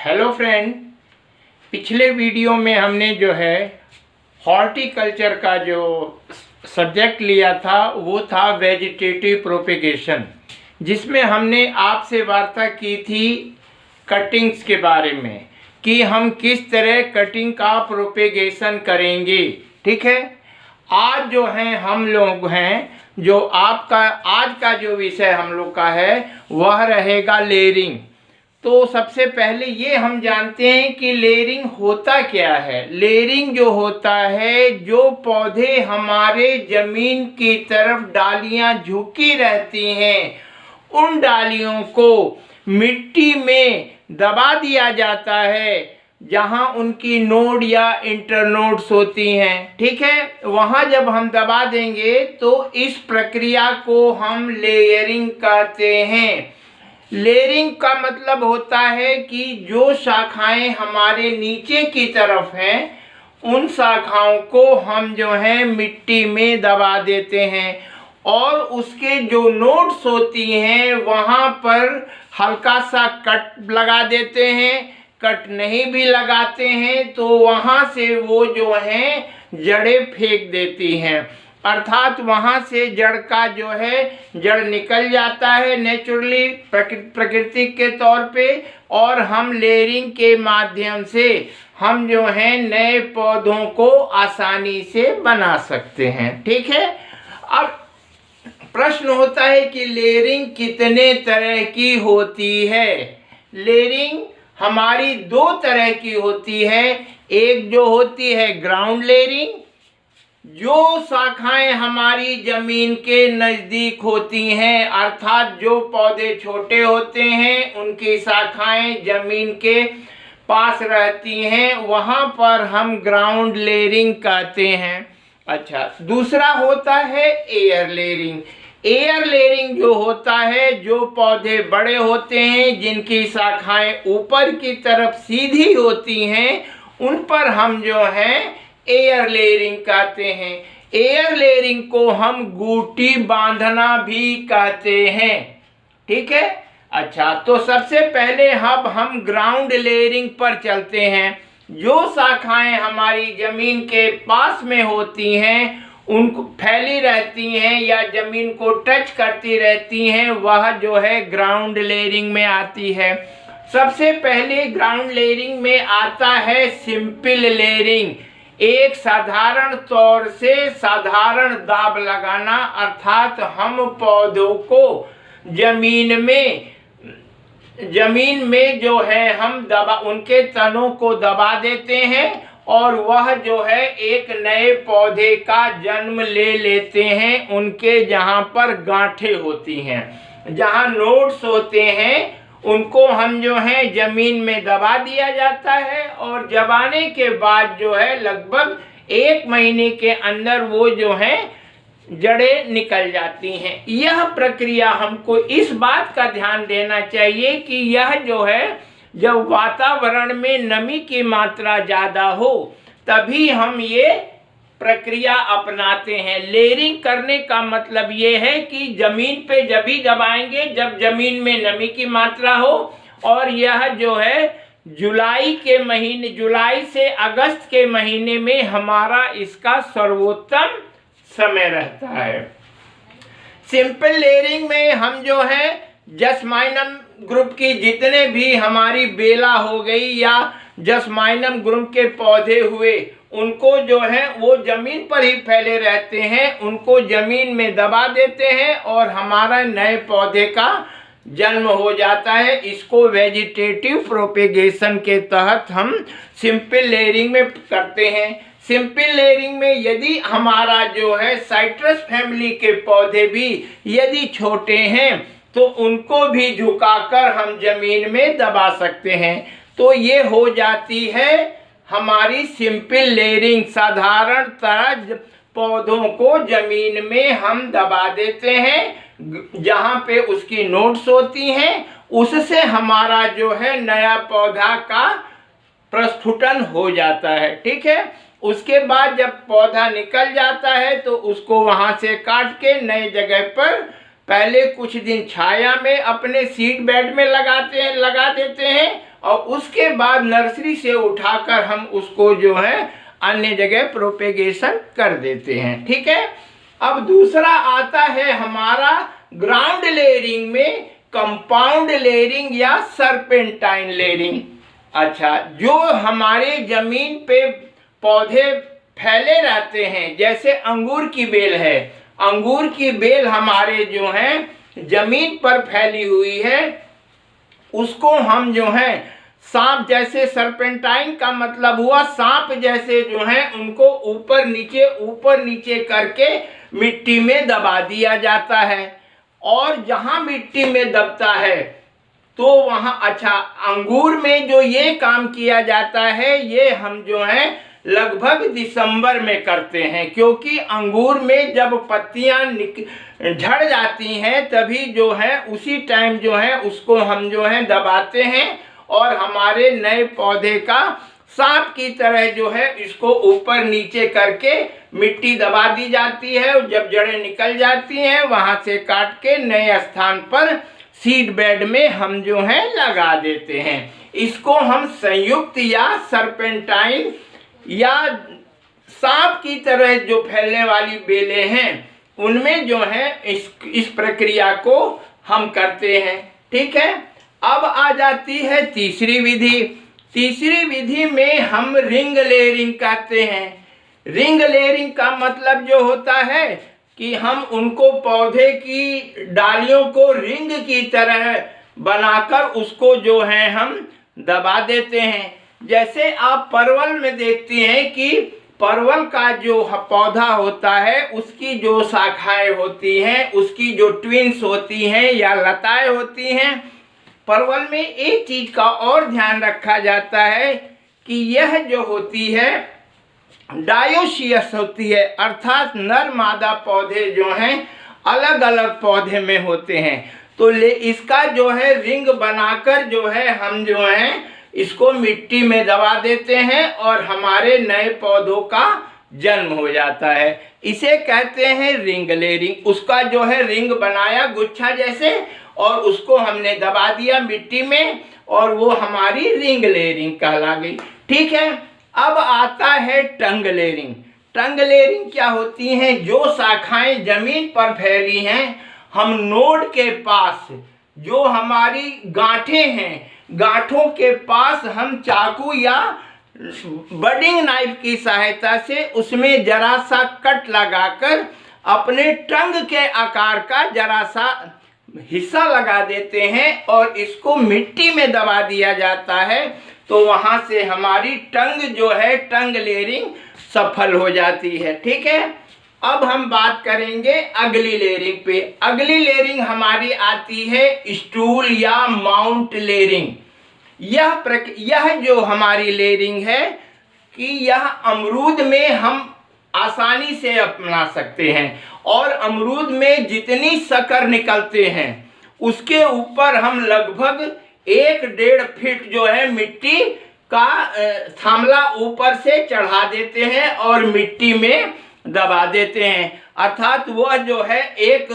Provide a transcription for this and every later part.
Hello friend, पिछले video में हमने जो है हॉर्टिकल्चर का जो सब्जेक्ट लिया था वो था वेजिटेटिव प्रोपेगेशन, जिसमें हमने आपसे वार्ता की थी कटिंग्स के बारे में कि हम किस तरह कटिंग का प्रोपेगेशन करेंगे। ठीक है, आज जो है हम लोग हैं जो आपका आज का जो विषय हम लोग का है वह रहेगा लेयरिंग। तो सबसे पहले ये हम जानते हैं कि लेयरिंग होता क्या है। लेयरिंग जो होता है, जो पौधे हमारे जमीन की तरफ डालियां झुकी रहती हैं, उन डालियों को मिट्टी में दबा दिया जाता है जहां उनकी नोड या इंटरनोड्स होती हैं। ठीक है, वहां जब हम दबा देंगे तो इस प्रक्रिया को हम लेयरिंग कहते हैं। लेयरिंग का मतलब होता है कि जो शाखाएं हमारे नीचे की तरफ हैं उन शाखाओं को हम जो है मिट्टी में दबा देते हैं और उसके जो नोड्स होती हैं वहां पर हल्का सा कट लगा देते हैं। कट नहीं भी लगाते हैं तो वहां से वो जो है जड़ें फेंक देती हैं, अर्थात वहां से जड़ का जो है जड़ निकल जाता है नेचुरली प्रकृति के तौर पे, और हम लेयरिंग के माध्यम से हम जो है नए पौधों को आसानी से बना सकते हैं। ठीक है, अब प्रश्न होता है कि लेयरिंग कितने तरह की होती है। लेयरिंग हमारी दो तरह की होती है। एक जो होती है ग्राउंड लेयरिंग, जो शाखाएं हमारी जमीन के नज़दीक होती हैं, अर्थात जो पौधे छोटे होते हैं उनकी शाखाएं जमीन के पास रहती हैं, वहां पर हम ग्राउंड लेयरिंग कहते हैं। अच्छा, दूसरा होता है एयर लेयरिंग। एयर लेयरिंग जो होता है, जो पौधे बड़े होते हैं जिनकी शाखाएं ऊपर की तरफ सीधी होती हैं, उन पर हम जो है एयर लेयरिंग कहते हैं। एयर लेयरिंग को हम गूटी बांधना भी कहते हैं। ठीक है, अच्छा, तो सबसे पहले अब हम ग्राउंड लेयरिंग पर चलते हैं। जो शाखाएं हमारी जमीन के पास में होती हैं, उनको फैली रहती हैं या जमीन को टच करती रहती हैं, वह जो है ग्राउंड लेयरिंग में आती है। सबसे पहले ग्राउंड लेयरिंग में आता है सिंपल लेयरिंग। एक साधारण तौर से साधारण दाब लगाना, अर्थात हम पौधों को जमीन में जो है हम दबा उनके तनों को दबा देते हैं और वह जो है एक नए पौधे का जन्म ले लेते हैं। उनके जहाँ पर गांठें होती हैं, जहाँ नोड्स होते हैं, उनको हम जो है जमीन में दबा दिया जाता है और दबाने के बाद जो है लगभग 1 महीने के अंदर वो जो है जड़ें निकल जाती हैं। यह प्रक्रिया हमको इस बात का ध्यान देना चाहिए कि यह जो है जब वातावरण में नमी की मात्रा ज़्यादा हो तभी हम ये प्रक्रिया अपनाते हैं। लेयरिंग करने का मतलब ये है कि जमीन पे जब भी दबाएंगे जब जमीन में नमी की मात्रा हो, और यह जो है जुलाई से अगस्त के महीने में हमारा इसका सर्वोत्तम समय रहता है। सिंपल लेयरिंग में हम जो है जस्माइनम ग्रुप की जितने भी हमारी बेला हो गई या जस्माइनम ग्रुप के पौधे हुए, उनको जो है वो जमीन पर ही फैले रहते हैं, उनको जमीन में दबा देते हैं और हमारा नए पौधे का जन्म हो जाता है। इसको वेजिटेटिव प्रोपेगेशन के तहत हम सिंपल लेयरिंग में करते हैं। सिंपल लेयरिंग में यदि हमारा जो है साइट्रस फैमिली के पौधे भी यदि छोटे हैं तो उनको भी झुकाकर हम जमीन में दबा सकते हैं। तो ये हो जाती है हमारी सिंपल लेयरिंग। साधारण तरह पौधों को जमीन में हम दबा देते हैं जहाँ पे उसकी नोड्स होती हैं, उससे हमारा जो है नया पौधा का प्रस्फुटन हो जाता है। ठीक है, उसके बाद जब पौधा निकल जाता है तो उसको वहाँ से काट के नए जगह पर पहले कुछ दिन छाया में अपने सीड बेड में लगा देते हैं और उसके बाद नर्सरी से उठाकर हम उसको जो है अन्य जगह प्रोपेगेशन कर देते हैं। ठीक है। अब दूसरा आता है हमारा ग्राउंड लेयरिंग में कंपाउंड लेयरिंग या सर्पेंटाइन लेयरिंग। अच्छा, जो हमारे जमीन पे पौधे फैले रहते हैं, जैसे अंगूर की बेल है, अंगूर की बेल हमारे जो है जमीन पर फैली हुई है, उसको हम जो है सांप जैसे, सर्पेंटाइन का मतलब हुआ सांप जैसे जो है उनको ऊपर नीचे करके मिट्टी में दबा दिया जाता है। और जहां मिट्टी में दबता है तो वहां, अच्छा, अंगूर में जो ये काम किया जाता है ये हम जो है लगभग दिसंबर में करते हैं, क्योंकि अंगूर में जब पत्तियां झड़ जाती हैं तभी जो है उसी टाइम जो है उसको हम जो है दबाते हैं और हमारे नए पौधे का सांप की तरह जो है इसको ऊपर नीचे करके मिट्टी दबा दी जाती है। जब जड़ें निकल जाती हैं वहां से काट के नए स्थान पर सीड बेड में हम जो है लगा देते हैं। इसको हम संयुक्त या सर्पेंटाइन या सांप की तरह जो फैलने वाली बेलें हैं उनमें जो है इस प्रक्रिया को हम करते हैं। ठीक है। अब आ जाती है तीसरी विधि। तीसरी विधि में हम रिंग लेयरिंग कहते हैं। रिंग लेयरिंग का मतलब जो होता है कि हम उनको पौधे की डालियों को रिंग की तरह बनाकर उसको जो है हम दबा देते हैं। जैसे आप परवल में देखते हैं कि परवल का जो पौधा होता है उसकी जो शाखाएं होती हैं, उसकी जो ट्विंस होती हैं या लताएं होती हैं, परवल में एक चीज का और ध्यान रखा जाता है कि यह जो होती है डायोसियस होती है, अर्थात नर मादा पौधे जो हैं अलग अलग पौधे में होते हैं। तो इसका जो है रिंग बनाकर जो है हम जो है इसको मिट्टी में दबा देते हैं और हमारे नए पौधों का जन्म हो जाता है। इसे कहते हैं रिंग लेयरिंग। उसका जो है रिंग बनाया गुच्छा जैसे और उसको हमने दबा दिया मिट्टी में और वो हमारी रिंग लेयरिंग कहला गई। ठीक है। अब आता है टंग लेयरिंग। टंग लेयरिंग क्या होती है? जो शाखाएं जमीन पर फैली हैं, हम नोड के पास जो हमारी गांठें हैं, गांठों के पास हम चाकू या बडिंग नाइफ की सहायता से उसमें जरा सा कट लगाकर अपने टंग के आकार का जरा सा हिस्सा लगा देते हैं और इसको मिट्टी में दबा दिया जाता है। तो वहां से हमारी टंग जो है टंग लेयरिंग सफल हो जाती है। ठीक है। अब हम बात करेंगे अगली लेयरिंग पे। अगली लेयरिंग हमारी आती है स्टूल या माउंट लेयरिंग। यह जो हमारी लेयरिंग है कि यह अमरूद में हम आसानी से अपना सकते हैं और अमरूद में जितनी शक्कर निकलते हैं उसके ऊपर हम लगभग 1-1.5 फीट जो है मिट्टी का थामला ऊपर से चढ़ा देते हैं और मिट्टी में दबा देते हैं। अर्थात वह जो है एक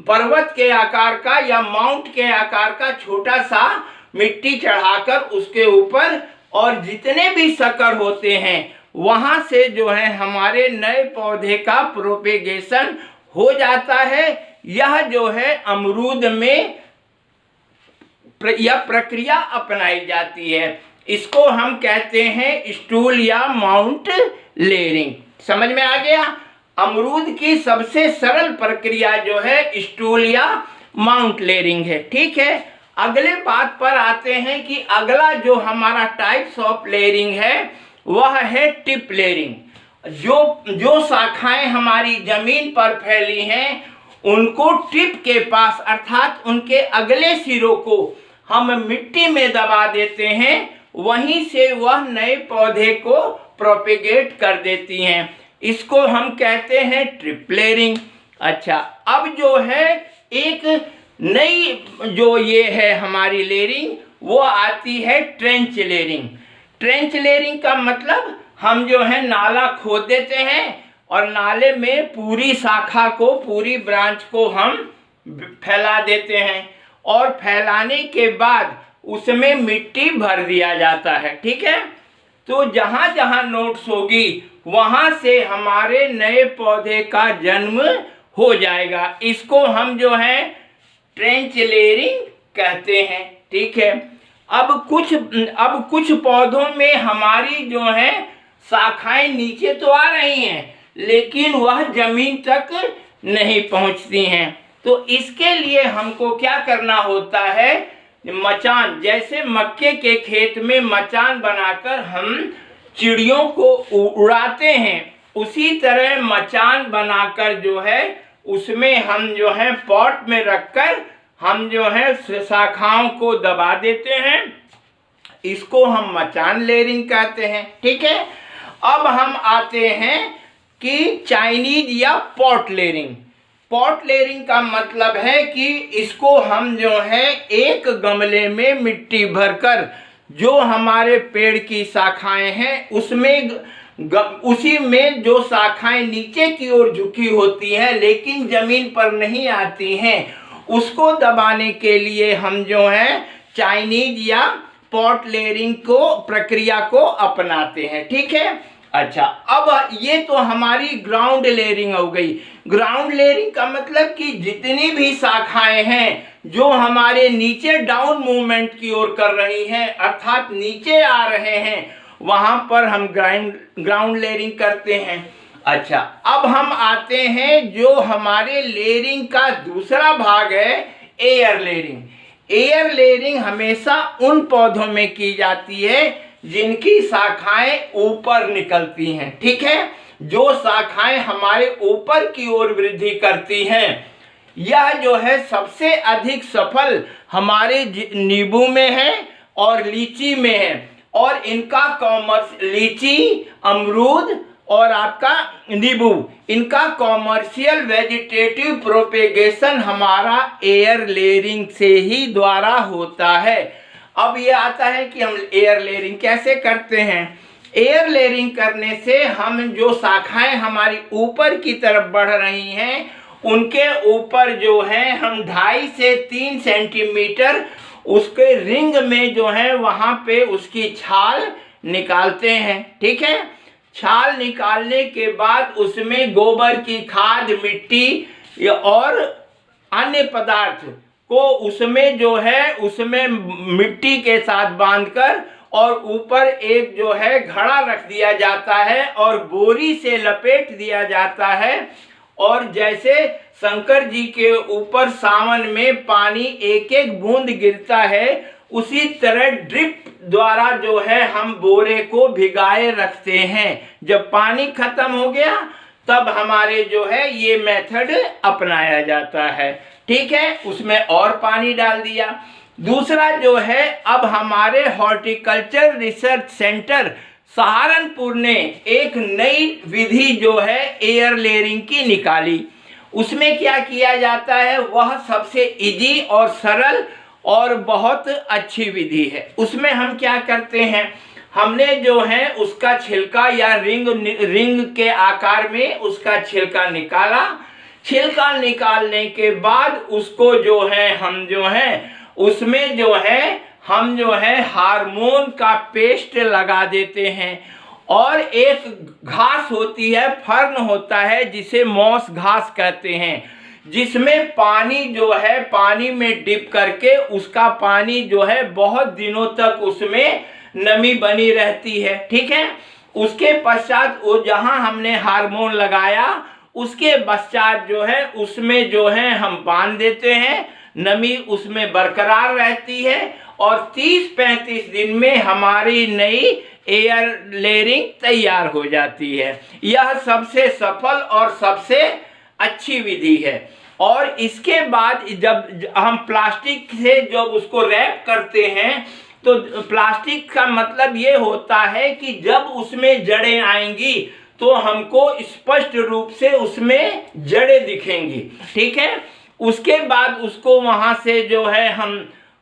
पर्वत के आकार का या माउंट के आकार का छोटा सा मिट्टी चढ़ाकर उसके ऊपर और जितने भी शक्कर होते हैं वहां से जो है हमारे नए पौधे का प्रोपेगेशन हो जाता है। यह जो है अमरूद में यह प्रक्रिया अपनाई जाती है। इसको हम कहते हैं स्टूल या माउंट लेयरिंग। समझ में आ गया? अमरूद की सबसे सरल प्रक्रिया जो है स्टूल या माउंट लेयरिंग है। ठीक है। अगले बात पर आते हैं कि अगला जो हमारा टाइप्स ऑफ लेयरिंग है वह है टिप लेयरिंग। जो शाखाएं हमारी जमीन पर फैली हैं उनको टिप के पास अर्थात उनके अगले सिरों को हम मिट्टी में दबा देते हैं, वहीं से वह नए पौधे को प्रोपेगेट कर देती हैं। इसको हम कहते हैं ट्रिप लेयरिंग। अच्छा, अब जो है एक नई जो ये है हमारी लेयरिंग वो आती है ट्रेंच लेयरिंग। ट्रेंच लेयरिंग का मतलब हम जो है नाला खोद देते हैं और नाले में पूरी शाखा को, पूरी ब्रांच को हम फैला देते हैं और फैलाने के बाद उसमें मिट्टी भर दिया जाता है। ठीक है, तो जहाँ जहाँ नोट्स होगी वहाँ से हमारे नए पौधे का जन्म हो जाएगा। इसको हम जो है ट्रेंच लेयरिंग कहते हैं। ठीक है, अब कुछ पौधों में हमारी जो है शाखाएं नीचे तो आ रही हैं, लेकिन वह जमीन तक नहीं पहुंचती हैं। तो इसके लिए हमको क्या करना होता है, मचान, जैसे मक्के के खेत में मचान बनाकर हम चिड़ियों को उड़ाते हैं, उसी तरह मचान बनाकर जो है उसमें हम जो है पॉट में रखकर हम जो है शाखाओं को दबा देते हैं। इसको हम मचान लेयरिंग कहते हैं। ठीक है, अब हम आते हैं कि चाइनीज या पॉट लेयरिंग। पॉट लेयरिंग का मतलब है कि इसको हम जो है एक गमले में मिट्टी भरकर जो हमारे पेड़ की शाखाएं हैं उसी में जो शाखाएं नीचे की ओर झुकी होती हैं लेकिन जमीन पर नहीं आती हैं, उसको दबाने के लिए हम जो है चाइनीज या पॉट लेयरिंग को प्रक्रिया को अपनाते हैं। ठीक है, अच्छा, अब ये तो हमारी ग्राउंड लेयरिंग हो गई। ग्राउंड लेयरिंग का मतलब कि जितनी भी शाखाएं हैं जो हमारे नीचे डाउन मूवमेंट की ओर कर रही हैं, अर्थात नीचे आ रहे हैं, वहां पर हम ग्राउंड लेयरिंग करते हैं। अच्छा, अब हम आते हैं जो हमारे लेयरिंग का दूसरा भाग है, एयर लेयरिंग। एयर लेयरिंग हमेशा उन पौधों में की जाती है जिनकी शाखाएं ऊपर निकलती हैं। ठीक है, जो शाखाएं हमारे ऊपर की ओर वृद्धि करती हैं, यह जो है सबसे अधिक सफल हमारे नींबू में है और लीची में है। और इनका लीची, अमरूद और आपका नींबू, इनका कॉमर्शियल वेजिटेटिव प्रोपेगेशन हमारा एयर लेयरिंग से ही द्वारा होता है। अब ये आता है कि हम एयर लेयरिंग कैसे करते हैं। एयर लेयरिंग करने से हम जो शाखाएं हमारी ऊपर की तरफ बढ़ रही हैं उनके ऊपर जो है हम 2.5 से 3 सेंटीमीटर उसके रिंग में जो है वहां पे उसकी छाल निकालते हैं। ठीक है, छाल निकालने के बाद उसमें गोबर की खाद, मिट्टी और अन्य पदार्थ को उसमें जो है उसमें मिट्टी के साथ बांधकर और ऊपर एक जो है घड़ा रख दिया जाता है और बोरी से लपेट दिया जाता है। और जैसे शंकर जी के ऊपर सावन में पानी एक एक बूंद गिरता है, उसी तरह ड्रिप द्वारा जो है हम बोरे को भिगाए रखते हैं। जब पानी खत्म हो गया तब हमारे जो है ये मेथड अपनाया जाता है। ठीक है, उसमें और पानी डाल दिया। दूसरा जो है, अब हमारे हॉर्टिकल्चर रिसर्च सेंटर सहारनपुर ने एक नई विधि जो है एयर लेयरिंग की निकाली। उसमें क्या किया जाता है, वह सबसे इजी और सरल और बहुत अच्छी विधि है। उसमें हम क्या करते हैं, हमने जो है उसका छिलका या रिंग के आकार में उसका छिलका निकाला। छिलका निकालने के बाद उसको जो है हम जो है उसमें जो है हम जो है हार्मोन का पेस्ट लगा देते हैं। और एक घास होती है, फर्न होता है जिसे मॉस घास कहते हैं, जिसमें पानी जो है पानी में डिप करके उसका पानी जो है बहुत दिनों तक उसमें नमी बनी रहती है। ठीक है, उसके पश्चात वो जहां हमने हार्मोन लगाया उसके पश्चात जो है उसमें जो है हम बांध देते हैं, नमी उसमें बरकरार रहती है और 30-35 दिन में हमारी नई एयर लेयरिंग तैयार हो जाती है। यह सबसे सफल और सबसे अच्छी विधि है। और इसके बाद जब हम प्लास्टिक से जब उसको रैप करते हैं तो प्लास्टिक का मतलब ये होता है कि जब उसमें जड़ें आएंगी तो हमको स्पष्ट रूप से उसमें जड़ें दिखेंगी। ठीक है, उसके बाद उसको वहां से जो है हम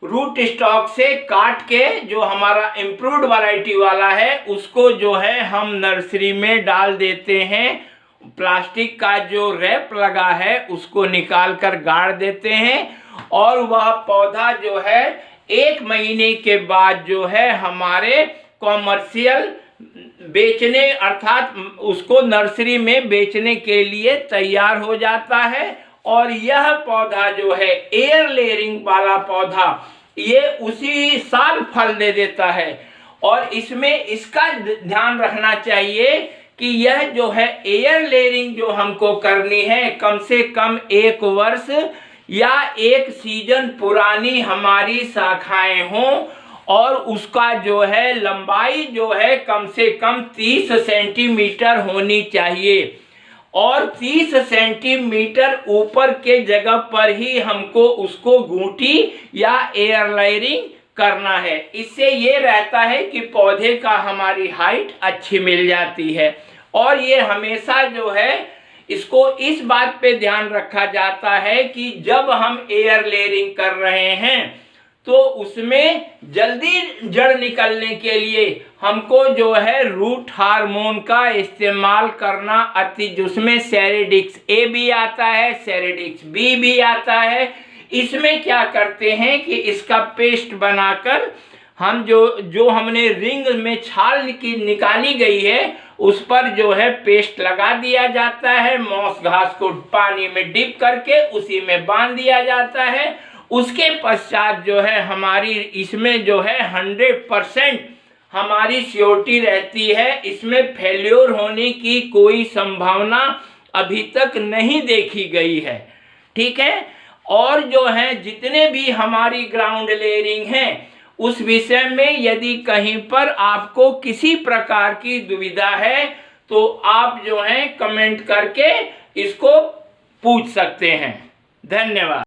रूट स्टॉक से काट के जो हमारा इम्प्रूव्ड वैरायटी वाला है उसको जो है हम नर्सरी में डाल देते हैं। प्लास्टिक का जो रैप लगा है उसको निकाल कर गाड़ देते हैं और वह पौधा जो है 1 महीने के बाद जो है हमारे कॉमर्शियल बेचने अर्थात उसको नर्सरी में बेचने के लिए तैयार हो जाता है। और यह पौधा जो है एयर लेयरिंग वाला पौधा, ये उसी साल फल दे देता है। और इसमें इसका ध्यान रखना चाहिए कि यह जो है एयर लेयरिंग जो हमको करनी है, कम से कम 1 वर्ष या 1 सीजन पुरानी हमारी शाखाएं हों, और उसका जो है लंबाई जो है कम से कम 30 सेंटीमीटर होनी चाहिए। और 30 सेंटीमीटर ऊपर के जगह पर ही हमको उसको घूंटी या एयर लेयरिंग करना है। इससे ये रहता है कि पौधे का हमारी हाइट अच्छी मिल जाती है। और ये हमेशा जो है इसको इस बात पे ध्यान रखा जाता है कि जब हम एयर लेयरिंग कर रहे हैं तो उसमें जल्दी जड़ निकलने के लिए हमको जो है रूट हार्मोन का इस्तेमाल करना उसमें सेरेडिक्स ए भी आता है, सेरेडिक्स बी भी आता है। इसमें क्या करते हैं कि इसका पेस्ट बनाकर हम जो हमने रिंग में छाल निकाली गई है उस पर जो है पेस्ट लगा दिया जाता है। मॉस घास को पानी में डिप करके उसी में बांध दिया जाता है। उसके पश्चात जो है हमारी इसमें जो है 100% हमारी श्योरिटी रहती है। इसमें फेल्योर होने की कोई संभावना अभी तक नहीं देखी गई है। ठीक है। और जो है जितने भी हमारी ग्राउंड लेयरिंग हैं उस विषय में यदि कहीं पर आपको किसी प्रकार की दुविधा है तो आप जो है कमेंट करके इसको पूछ सकते हैं। धन्यवाद।